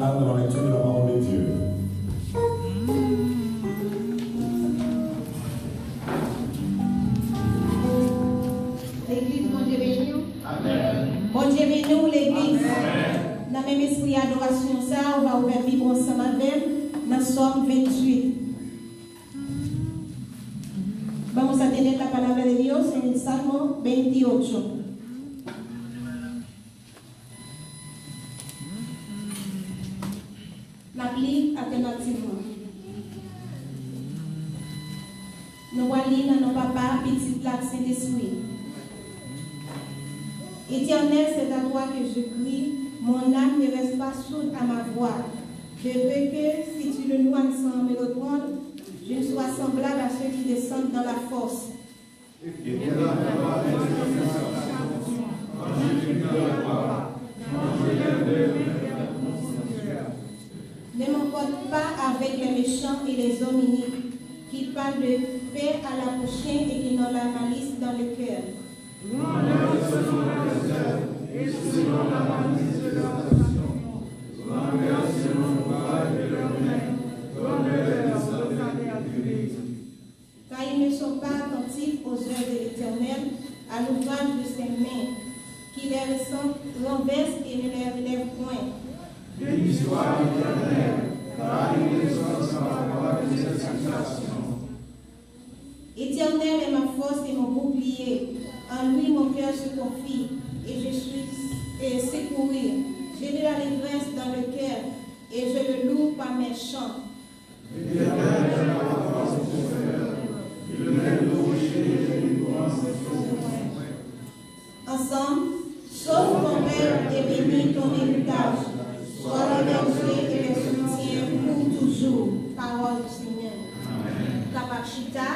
calme dans la lecture de la parole de Dieu. L'église, bon Dieu béni. Amen. Bon Dieu béni, l'église. Dans le même esprit d'adoration, ça, on va ouvrir la Bible ensemble avec dans Somme 28. Vamos a tener la palabra de Dios en el Salmo 28. La lit alternativement. Nous allons lire dans nos papas, petit lac Saint-Esprit. Éternel, c'est à toi que je crie, mon âme ne reste pas sourde à ma voix. Je veux que, si tu le noies sans me répondre, je sois semblable à ceux qui descendent dans la fosse. Ne m'emporte pas avec les méchants et les hommes iniques, qui parlent de paix à la prochaine et qui n'ont la malice dans le cœur. Car ils ne sont pas attentifs aux œuvres de l'Éternel, à l'ouvrage de ses mains, qui les renverse et ne les relève point. Béni soit l'Éternel, car il exauce ma voix de cette situation. Éternel est ma force et mon bouclier. En lui, mon cœur se confie et je suis secouru. J'ai de la détresse dans le cœur et je le loue par mes chants. L'Éternel est ma force et mon cœur. Il m'aide au rocher et je lui pense Ensemble, sauve mon père et bénis ton héritage. Sois le berger et le soutien pour toujours. Parole du Seigneur. Amen. Kapachita.